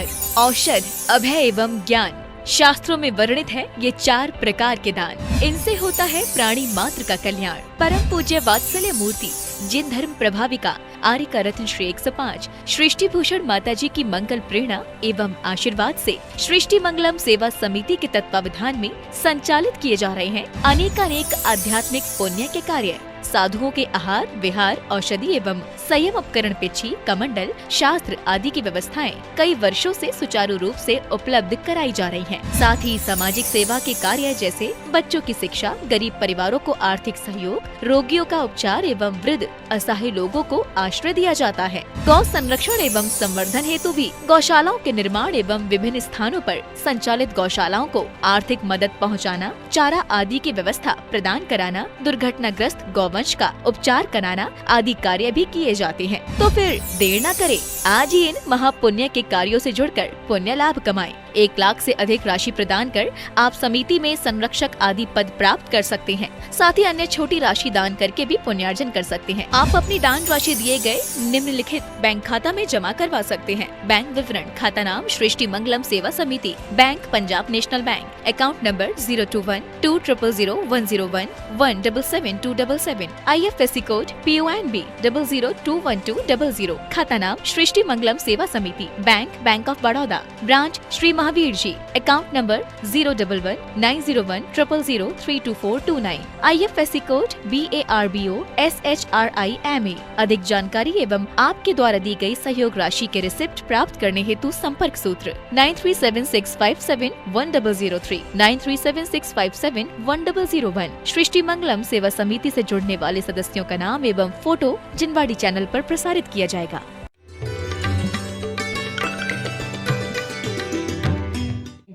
वर, औषध, अभय एवं ज्ञान। शास्त्रों में वर्णित है ये 4 प्रकार के दान। इनसे होता है प्राणी मात्र का कल्याण। परम पूज्य वात्सल्य मूर्ति जिन धर्म प्रभाविका आर्य का रत्न श्री 105 सृष्टि भूषण माता जी की मंगल प्रेरणा एवं आशीर्वाद से सृष्टि मंगलम सेवा समिति के तत्वावधान में संचालित किए जा रहे हैं अनेकानेक आध्यात्मिक पुण्य के कार्य। साधुओं के आहार, विहार, औषधि एवं संयम उपकरण, पिछी, कमंडल, शास्त्र आदि की व्यवस्थाएं कई वर्षों से सुचारू रूप से उपलब्ध कराई जा रही हैं। साथ ही सामाजिक सेवा के कार्य जैसे बच्चों की शिक्षा, गरीब परिवारों को आर्थिक सहयोग, रोगियों का उपचार एवं वृद्ध असहाय लोगों को आश्रय दिया जाता है। गौ संरक्षण एवं संवर्धन हेतु भी गौशालाओं के निर्माण एवं विभिन्न स्थानों पर संचालित गौशालाओं को आर्थिक मदद पहुँचाना, चारा आदि की व्यवस्था प्रदान कराना, दुर्घटनाग्रस्त गौवंश का उपचार कराना आदि कार्य भी किए जाते हैं। तो फिर देर न करें, आज ही इन महापुण्य के कार्यों से जुड़कर पुण्य लाभ कमाएं। 1 लाख से अधिक राशि प्रदान कर आप समिति में संरक्षक आदि पद प्राप्त कर सकते हैं। साथ ही अन्य छोटी राशि दान करके भी पुण्यार्जन कर सकते हैं। आप अपनी दान राशि दिए गए निम्नलिखित बैंक खाता में जमा करवा सकते हैं। बैंक विवरण: खाता नाम Srishti Mangalam Seva Samiti, bank Punjab National Bank, account number 021-2001-177-277, IFSC code PONB 0021200, खाता नाम Srishti Mangalam Seva Samiti, bank of Baroda, branch Shri Mahavir ji, account number 011-901-000-32429, IFSC code BARBO SHRIMA। अधिक जानकारी एवं आपके द्वारा दी गई सहयोग राशि के रिसिप्ट प्राप्त करने हेतु संपर्क सूत्र 9376571003, 9376571001। सृष्टि मंगलम सेवा समिति से जुड़ने वाले सदस्यों का नाम एवं फोटो जिनवाड़ी चैनल पर प्रसारित किया जाएगा।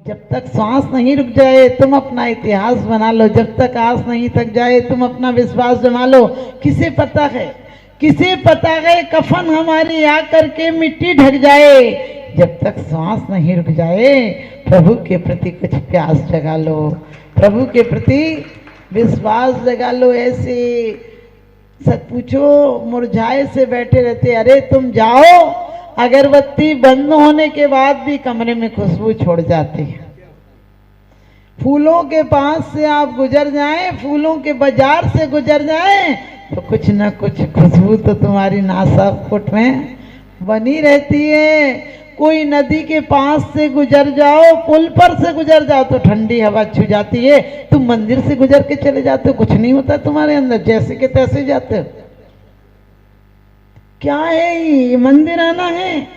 जब तक सांस नहीं रुक जाए तुम अपना इतिहास बना लो, जब तक आस नहीं थक जाए तुम अपना विश्वास जमा लो। किसे पता है कफन हमारी आकर के मिट्टी ढक जाए। जब तक सांस नहीं रुक जाए प्रभु के प्रति कुछ प्यास जगा लो, प्रभु के प्रति विश्वास जगा लो। ऐसे सच पूछो मुरझाए से बैठे रहते, अरे तुम जाओ, अगरबत्ती बंद होने के बाद भी कमरे में खुशबू छोड़ जाती है। फूलों के पास से आप गुजर जाएं, फूलों के बाजार से गुजर जाएं, तो कुछ न कुछ खुशबू तो तुम्हारी नासापुट में बनी रहती है। कोई नदी के पास से गुजर जाओ, पुल पर से गुजर जाओ तो ठंडी हवा छू जाती है। तुम मंदिर से गुजर के चले जाते हो, कुछ नहीं होता तुम्हारे अंदर, जैसे के तैसे जाते हो। क्या है ये? मंदिर आना है?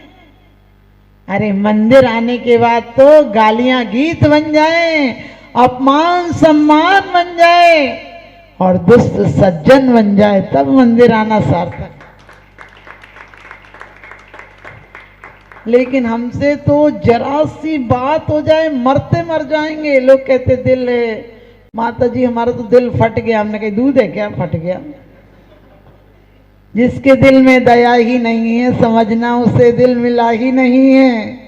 अरे मंदिर आने के बाद तो गालियां गीत बन जाए, अपमान सम्मान बन जाए और दुष्ट सज्जन बन जाए, तब मंदिर आना सार्थक। लेकिन हमसे तो जरा सी बात हो जाए मरते मर जाएंगे। लोग कहते दिल है, माता जी हमारा तो दिल फट गया। हमने कहा दूध है क्या फट गया? जिसके दिल में दया ही नहीं है समझना उसे दिल मिला ही नहीं है।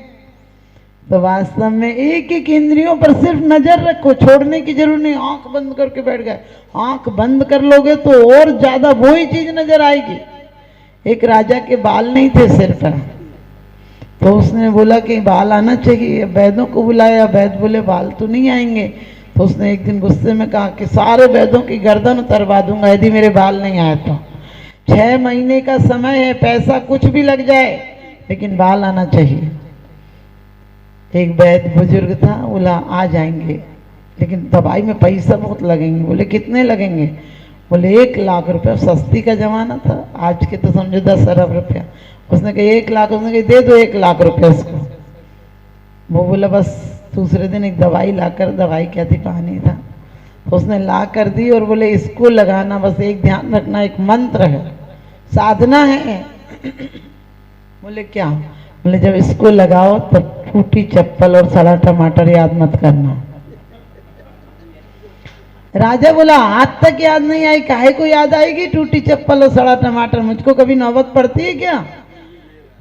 तो वास्तव में एक इंद्रियों पर सिर्फ नजर रखो, छोड़ने की जरूरत नहीं। आंख बंद करके बैठ गए, आंख बंद कर लोगे तो और ज्यादा वही चीज नजर आएगी। एक राजा के बाल नहीं थे सिर पर, तो उसने बोला कि बाल आना चाहिए। वैद्यों को बुलाया, वैद्य बोले बाल तो नहीं आएंगे। तो उसने एक दिन गुस्से में कहा कि सारे वैद्यों की गर्दन उतरवा दूंगा यदि मेरे बाल नहीं आए तो। 6 महीने का समय है, पैसा कुछ भी लग जाए, लेकिन बाल आना चाहिए। एक वैद्य बुजुर्ग था, बोला आ जाएंगे, लेकिन दवाई में पैसा बहुत लगेंगे। बोले कितने लगेंगे? बोले 1 लाख रुपया। सस्ती का जमाना था, आज के तो समझो 10 अरब रुपया। उसने कहा 1 लाख। उसने कहा दे दो 1 लाख रुपया उसको। वो बोला बस। दूसरे दिन एक दवाई लाकर, दवाई क्या थी, पानी था, तो उसने ला कर दी और बोले इसको लगाना, बस एक ध्यान रखना, एक मंत्र है, साधना है। बोले क्या? बोले जब इसको लगाओ तब टूटी चप्पल और सड़ा टमाटर याद मत करना। राजा बोला आज तक याद नहीं आई, काहे को याद आएगी टूटी चप्पल और सड़ा टमाटर? मुझको कभी नौबत पड़ती है क्या?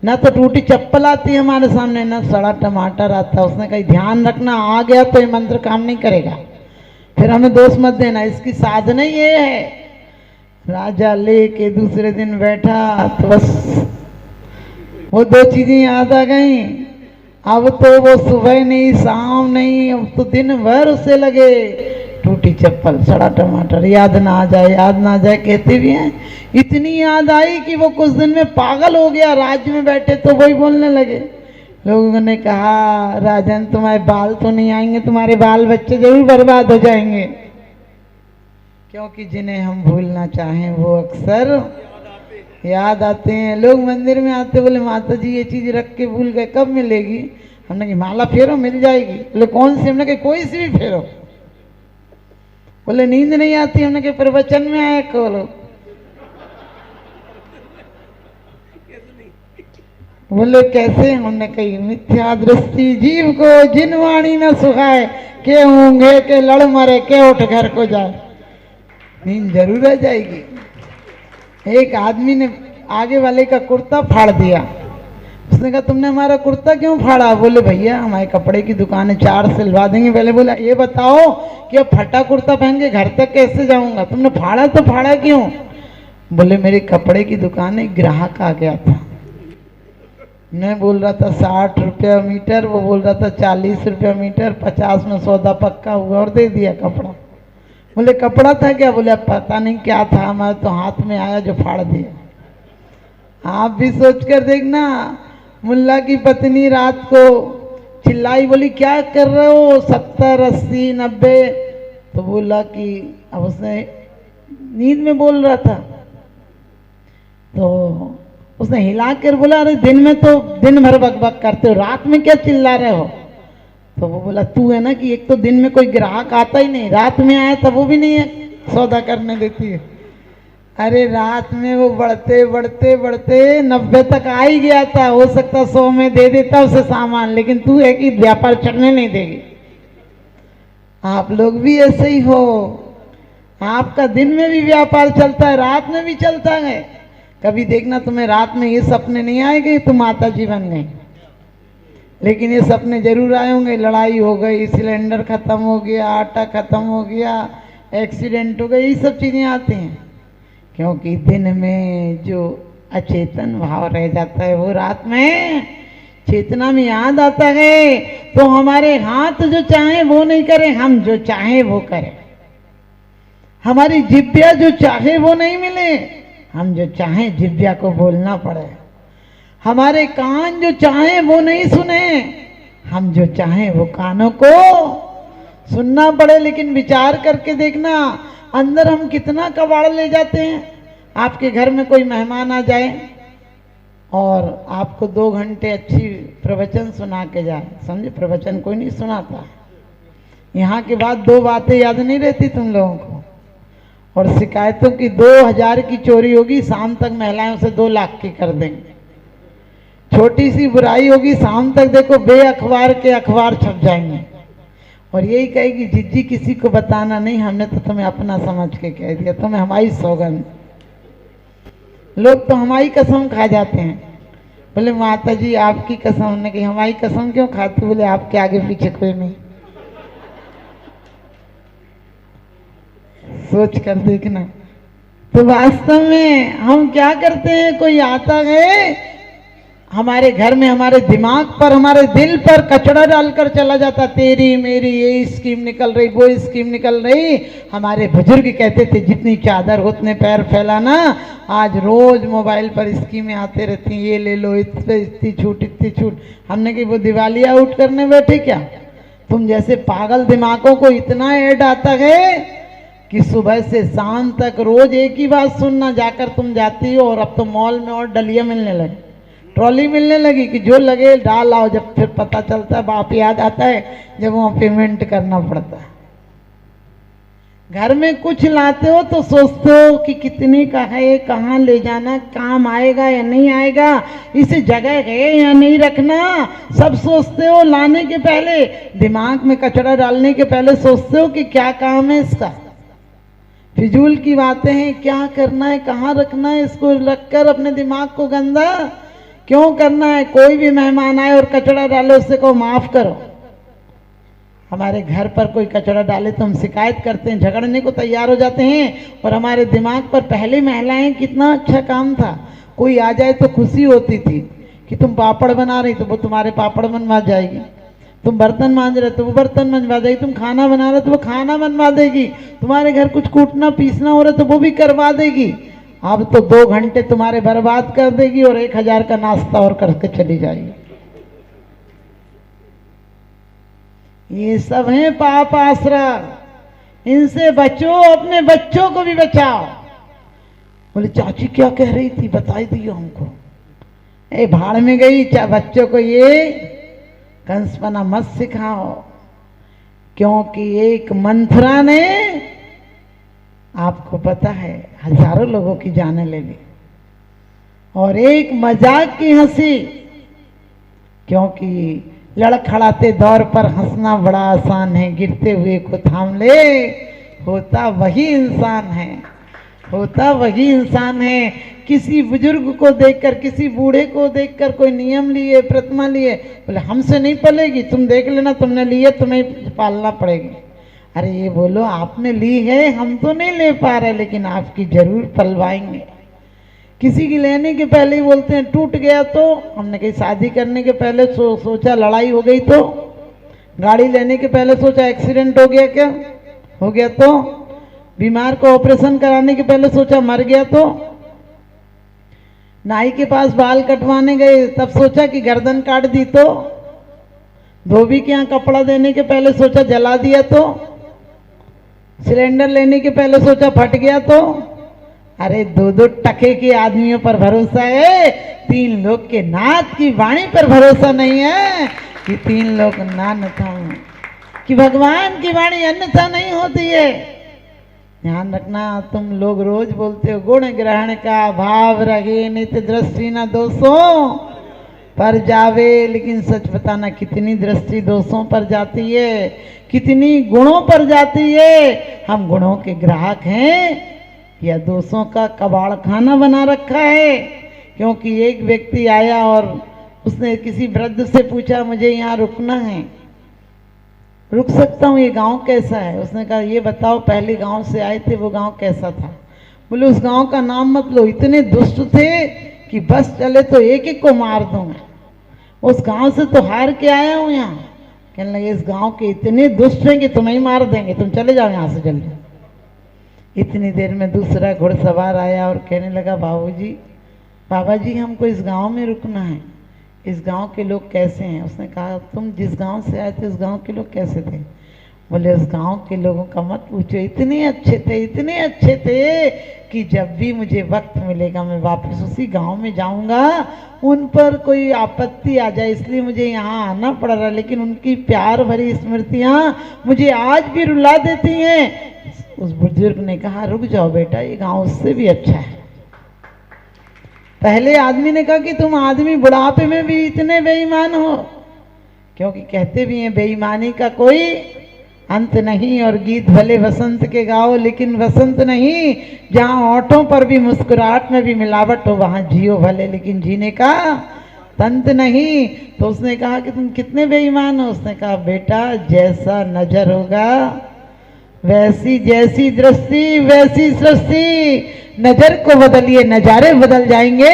ना तो टूटी चप्पल आती है हमारे सामने, ना सड़ा टमाटर आता। उसने कहा ध्यान रखना, आ गया तो ये मंत्र काम नहीं करेगा, फिर हमें दोष मत देना, इसकी साधना ये है। राजा लेके दूसरे दिन बैठा तो बस वो 2 चीजें याद आ गई। अब तो वो सुबह नहीं शाम नहीं, अब तो दिन भर उसे लगे टूटी चप्पल सड़ा टमाटर, याद ना आ जाए याद ना आ जाए कहते भी हैं। इतनी याद आई कि वो कुछ दिन में पागल हो गया। राज्य में बैठे तो वही बोलने लगे। लोगों ने कहा राजन तुम्हारे बाल तो नहीं आएंगे, तुम्हारे बाल बच्चे जरूर बर्बाद हो जाएंगे, क्योंकि जिन्हें हम भूलना चाहें वो अक्सर याद आते हैं। लोग मंदिर में आते बोले माता जी ये चीज रख के भूल गए, कब मिलेगी? हमने कहा माला फेरो मिल जाएगी। बोले कौन सी? हमने कहा कोई सी भी फेरो। बोले नींद नहीं आती। हमने कहा प्रवचन में आया खोलो। बोले कैसे? हमने कही मिथ्या दृष्टि जीव को जिन वाणी न सुखाए, के ऊँघे के लड़ मरे के उठ घर को जाए। नींद जरूर आ जाएगी। एक आदमी ने आगे वाले का कुर्ता फाड़ दिया। उसने कहा तुमने हमारा कुर्ता क्यों फाड़ा? बोले भैया हमारे कपड़े की दुकान है, 4 सिलवा देंगे। पहले बोला ये बताओ कि अब फटा कुर्ता पहन के घर तक कैसे जाऊंगा? तुमने फाड़ा तो फाड़ा क्यों? बोले मेरे कपड़े की दुकान है, ग्राहक आ गया था। मैं बोल रहा था 60 रुपया मीटर, वो बोल रहा था 40 रुपया मीटर, 50 में सौदा पक्का हुआ और दे दिया कपड़ा। बोले कपड़ा था क्या? बोले अब पता नहीं क्या था, हमारे तो हाथ में आया जो फाड़ दिया। आप भी सोच कर देखना। मुल्ला की पत्नी रात को चिल्लाई, बोली क्या कर रहे हो? 70 80 90। तो बोला कि अब उसने नींद में बोल रहा था, तो उसने हिला कर बोला अरे दिन में तो दिन भर बकबक करते हो, रात में क्या चिल्ला रहे हो? तो वो बोला तू है ना कि एक तो दिन में कोई ग्राहक आता ही नहीं, रात में आया तब वो भी नहीं है सौदा करने देती है। अरे रात में वो बढ़ते बढ़ते बढ़ते 90 तक आ ही गया था। हो सकता 100 में दे देता उसे सामान, लेकिन तू है कि व्यापार चढ़ने नहीं देगी। आप लोग भी ऐसे ही हो। आपका दिन में भी व्यापार चलता है, रात में भी चलता है। कभी देखना तुम्हें रात में ये सपने नहीं आएंगे तुम माता जी बन गए, लेकिन ये सपने जरूर आए होंगे। लड़ाई हो गई, सिलेंडर खत्म हो गया, आटा खत्म हो गया, एक्सीडेंट हो गया, ये सब चीज़ें आती हैं। क्योंकि दिन में जो अचेतन भाव रह जाता है वो रात में चेतना में याद आता है। तो हमारे हाथ जो चाहे वो नहीं करें, हम जो चाहे वो करें। हमारी जिभ्या जो चाहे वो नहीं मिले, हम जो चाहे जिभ्या को बोलना पड़े। हमारे कान जो चाहे वो नहीं सुने, हम जो चाहे वो कानों को सुनना पड़े। लेकिन विचार करके देखना अंदर हम कितना कबाड़ ले जाते हैं। आपके घर में कोई मेहमान आ जाए और आपको 2 घंटे अच्छी प्रवचन सुना के जाए, समझे प्रवचन कोई नहीं सुनाता, यहाँ के बाद 2 बातें याद नहीं रहती तुम लोगों को, और शिकायतों की 2000 की चोरी होगी, शाम तक महिलाएं उसे 2 लाख की कर देंगे। छोटी सी बुराई होगी, शाम तक देखो बे अखबार के अखबार छप जाएंगे और यही कहेगी जिज्जी किसी को बताना नहीं, हमने तो तुम्हें अपना समझ के कह दिया, तुम्हें हमारी सौगंध। लोग तो हमारी कसम खा जाते हैं। बोले माता जी आपकी कसम। हमने कही हमारी कसम क्यों खाती? बोले आपके आगे पीछे कोई नहीं। सोच कर देखना। तो वास्तव में हम क्या करते हैं, कोई आता है हमारे घर में, हमारे दिमाग पर, हमारे दिल पर कचड़ा डालकर चला जाता, तेरी मेरी ये स्कीम निकल रही, वो स्कीम निकल रही। हमारे बुजुर्ग कहते थे जितनी चादर उतने पैर फैलाना। आज रोज मोबाइल पर स्कीमें आते रहती हैं, ये ले लो, इस पे इतनी छूट इतनी छूट। हमने कही वो दिवाली आउट करने बैठे क्या? तुम जैसे पागल दिमागों को इतना ऐड आता है कि सुबह से शाम तक रोज एक ही बात सुनना। जाकर तुम जाती हो और अब तो मॉल में और डलिया मिलने लगे, ट्रॉली मिलने लगी कि जो लगे डाल आओ। जब फिर पता चलता है बाप याद आता है जब वहाँ पेमेंट करना पड़ता है। घर में कुछ लाते हो तो सोचते हो कि कितने का है, कहाँ ले जाना, काम आएगा या नहीं आएगा, इसे जगह है या नहीं रखना, सब सोचते हो। लाने के पहले दिमाग में कचरा डालने के पहले सोचते हो कि क्या काम है इसका। फिजूल की बातें हैं, क्या करना है, कहाँ रखना है, इसको रखकर अपने दिमाग को गंदा क्यों करना है। कोई भी मेहमान आए और कचरा डाले उससे को माफ करो। हमारे घर पर कोई कचरा डाले तो हम शिकायत करते हैं, झगड़ने को तैयार हो जाते हैं। और हमारे दिमाग पर पहले महिलाएं कितना अच्छा काम था, कोई आ जाए तो खुशी होती थी कि तुम पापड़ बना रही तो वो तुम्हारे पापड़ बनवा जाएगी, तुम बर्तन मांज रहे तो वो बर्तन बनवा देगी, तुम खाना बना रहे तो वो खाना बनवा देगी, तुम्हारे घर कुछ कूटना पीसना हो रहा तो वो भी करवा देगी। अब तो 2 घंटे तुम्हारे बर्बाद कर देगी और 1000 का नाश्ता और करके चली जाएगी। ये सब है पाप आश्रा, इनसे बचो, अपने बच्चों को भी बचाओ। बोले चाची क्या कह रही थी, बताई दियो हमको। ए भाड़ में गई, बच्चों को ये कंसपना मत सिखाओ, क्योंकि एक मंथरा ने आपको पता है हजारों लोगों की जानें ले ली, और एक मजाक की हंसी, क्योंकि लड़खड़ाते दौर पर हंसना बड़ा आसान है, गिरते हुए को थाम ले, होता वही इंसान है, होता वही इंसान है। किसी बुजुर्ग को देखकर, किसी बूढ़े को देखकर कोई नियम लिए, प्रतिमा लिए, बोले हमसे नहीं पलेगी, तुम देख लेना, तुमने लिए तुम्हें पालना पड़ेगी। अरे ये बोलो आपने ली है, हम तो नहीं ले पा रहे, लेकिन आपकी जरूर पलवाएंगे। किसी की लेने के पहले ही बोलते हैं टूट गया तो, हमने कहीं शादी करने के पहले सोचा लड़ाई हो गई तो, गाड़ी लेने के पहले सोचा एक्सीडेंट हो गया क्या, हो गया तो, बीमार को ऑपरेशन कराने के पहले सोचा मर गया तो, नाई के पास बाल कटवाने गए तब सोचा कि गर्दन काट दी तो, धोबी के यहाँ कपड़ा देने के पहले सोचा जला दिया तो, सिलेंडर लेने के पहले सोचा फट गया तो। अरे 2-2 टके के आदमियों पर भरोसा है, 3 लोग के नाथ की वाणी पर भरोसा नहीं है कि 3 लोग ना था, कि भगवान की वाणी अन्यथा नहीं होती है। ध्यान रखना, तुम लोग रोज बोलते हो गुण ग्रहण का भाव रहे, नित्य दृष्टि न दोषों पर जावे, लेकिन सच बताना कितनी दृष्टि दोषों पर जाती है, कितनी गुणों पर जाती है। हम गुणों के ग्राहक हैं या दोषों का कबाड़ खाना बना रखा है। क्योंकि एक व्यक्ति आया और उसने किसी वृद्ध से पूछा मुझे यहाँ रुकना है, रुक सकता हूँ, ये गांव कैसा है? उसने कहा ये बताओ पहले गांव से आए थे वो गांव कैसा था? बोले उस गांव का नाम मत लो, इतने दुष्ट थे कि बस चले तो एक एक को मार दूंगा, उस गांव से तो हार के आया हूँ यहाँ। कहने लगे इस गांव के इतने दुष्ट हैं कि तुम्हें ही मार देंगे, तुम चले जाओ यहाँ से जल्दी। इतनी देर में दूसरा घुड़सवार आया और कहने लगा बाबा जी हमको इस गांव में रुकना है, इस गांव के लोग कैसे हैं? उसने कहा तुम जिस गांव से आए थे उस गांव के लोग कैसे थे? बोले उस गांव के लोगों का मत पूछो, इतने अच्छे थे, इतने अच्छे थे कि जब भी मुझे वक्त मिलेगा मैं वापस उसी गांव में जाऊंगा। उन पर कोई आपत्ति आ जाए इसलिए मुझे यहाँ आना पड़ रहा, लेकिन उनकी प्यार भरी स्मृतियाँ मुझे आज भी रुला देती हैं। उस बुजुर्ग ने कहा रुक जाओ बेटा, ये गांव उससे भी अच्छा है। पहले आदमी ने कहा कि तुम आदमी बुढ़ापे में भी इतने बेईमान हो, क्योंकि कहते भी हैं बेईमानी का कोई अंत नहीं, और गीत भले वसंत के गाओ लेकिन वसंत नहीं, जहाँ होठों पर भी मुस्कुराहट में भी मिलावट हो वहां जियो भले लेकिन जीने का तंत नहीं। तो उसने कहा कि तुम कितने बेईमान हो? उसने कहा बेटा जैसा नजर होगा वैसी, जैसी दृष्टि वैसी सृष्टि। नजर को बदलिए नजारे बदल जाएंगे,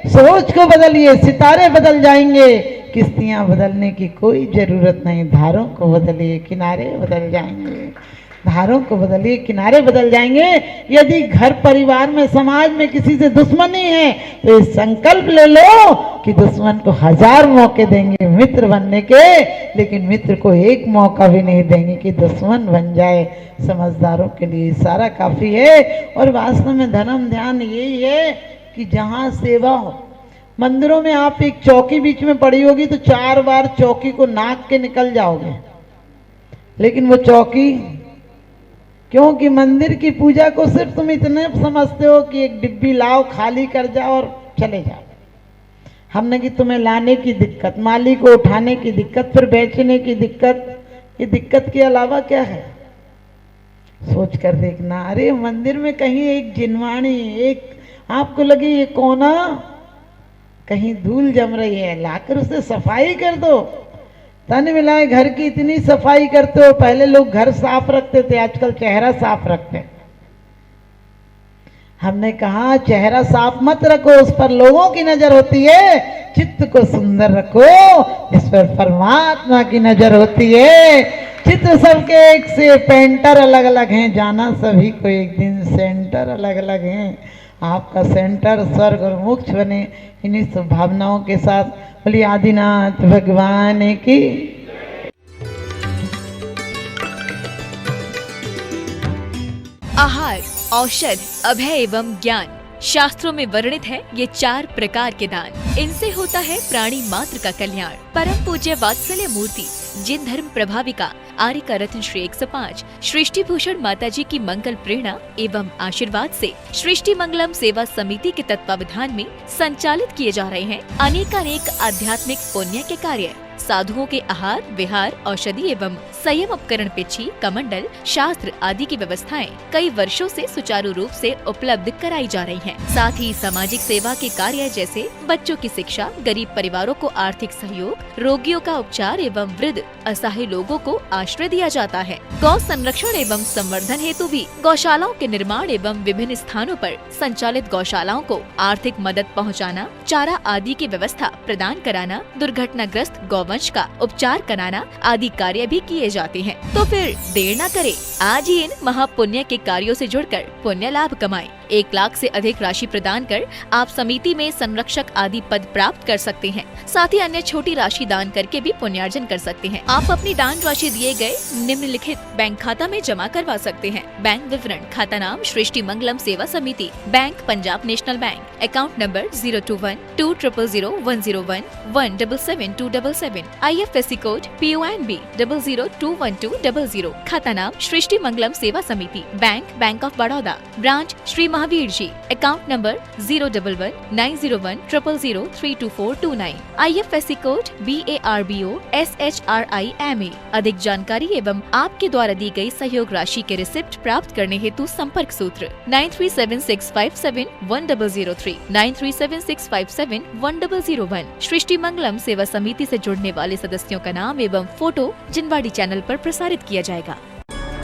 सोच को बदलिए सितारे बदल जाएंगे, किश्तियां बदलने की कोई जरूरत नहीं, धारों को बदलिए किनारे बदल जाएंगे, धारों को बदलिए किनारे बदल जाएंगे। यदि घर परिवार में समाज में किसी से दुश्मनी है तो ये संकल्प ले लो कि दुश्मन को 1000 मौके देंगे मित्र बनने के, लेकिन मित्र को एक मौका भी नहीं देंगे कि दुश्मन बन जाए। समझदारों के लिए सारा काफी है। और वास्तव में धर्म ध्यान यही है कि जहाँ सेवा हो, मंदिरों में आप एक चौकी बीच में पड़ी होगी तो 4 बार चौकी को नाक के निकल जाओगे, लेकिन वो चौकी, क्योंकि मंदिर की पूजा को सिर्फ तुम इतने समझते हो कि एक डिब्बी लाओ खाली कर जाओ और चले जाओ। हमने कि तुम्हें लाने की दिक्कत, माली को उठाने की दिक्कत, फिर बेचने की दिक्कत, ये दिक्कत के अलावा क्या है? सोच कर देखना। अरे मंदिर में कहीं एक जिनवाणी, एक आपको लगे ये कोना कहीं धूल जम रही है, लाकर उसे सफाई कर दो। तन मिलाए घर की इतनी सफाई करते हो। पहले लोग घर साफ रखते थे, आजकल चेहरा साफ रखते हैं। हमने कहा चेहरा साफ मत रखो, उस पर लोगों की नजर होती है, चित्त को सुंदर रखो, इस पर परमात्मा की नजर होती है। चित्र सबके एक से पेंटर अलग अलग हैं, जाना सभी को एक दिन सेंटर अलग अलग हैं। आपका सेंटर स्वर्ग और मोक्ष बने, इन्हीं सब भावनाओं के साथ बोलिए आदिनाथ भगवान की। आहार, औषध, अभय एवं ज्ञान शास्त्रों में वर्णित है ये 4 प्रकार के दान। इनसे होता है प्राणी मात्र का कल्याण। परम पूज्य वात्सल्य मूर्ति जिन धर्म प्रभाविका आर्य रत्न श्री 105 सृष्टि भूषण माता जी की मंगल प्रेरणा एवं आशीर्वाद से सृष्टि मंगलम सेवा समिति के तत्वावधान में संचालित किए जा रहे हैं अनेकानेक आध्यात्मिक पुण्य के कार्य। साधुओं के आहार, विहार, औषधि एवं संयम उपकरण, पिछी, कमंडल, शास्त्र आदि की व्यवस्थाएं कई वर्षों से सुचारू रूप से उपलब्ध कराई जा रही हैं। साथ ही सामाजिक सेवा के कार्य जैसे बच्चों की शिक्षा, गरीब परिवारों को आर्थिक सहयोग, रोगियों का उपचार एवं वृद्ध असहाय लोगों को आश्रय दिया जाता है। गौ संरक्षण एवं संवर्धन हेतु भी गौशालाओं के निर्माण एवं विभिन्न स्थानों पर संचालित गौशालाओं को आर्थिक मदद पहुँचाना, चारा आदि की व्यवस्था प्रदान कराना, दुर्घटनाग्रस्त गौवंश का उपचार कराना आदि कार्य भी किए जाते हैं। तो फिर देर न करें, आज ही इन महापुण्य के कार्यों से जुड़कर पुण्य लाभ कमाएं। 1 लाख से अधिक राशि प्रदान कर आप समिति में संरक्षक आदि पद प्राप्त कर सकते हैं। साथ ही अन्य छोटी राशि दान करके भी पुण्यार्जन कर सकते हैं। आप अपनी दान राशि दिए गए निम्नलिखित बैंक खाता में जमा करवा सकते हैं। बैंक विवरण: खाता नाम Srishti Mangalam Seva Samiti, bank Punjab National Bank, account number 021-200-101-177-277, IFSC code PONB 0021200। खाता नाम Srishti Mangalam Seva Samiti, bank bank of Baroda, branch Shri Mahavir ji, account number 011-901-000-32429, IFSC code BARBO SHRIMA। अधिक जानकारी एवं आपके द्वारा दी गई सहयोग राशि के रिसिप्ट प्राप्त करने हेतु संपर्क सूत्र 9376571003, 9376571001। सृष्टि मंगलम सेवा समिति से जुड़ने वाले सदस्यों का नाम एवं फोटो जिनवाड़ी चैनल पर प्रसारित किया जाएगा।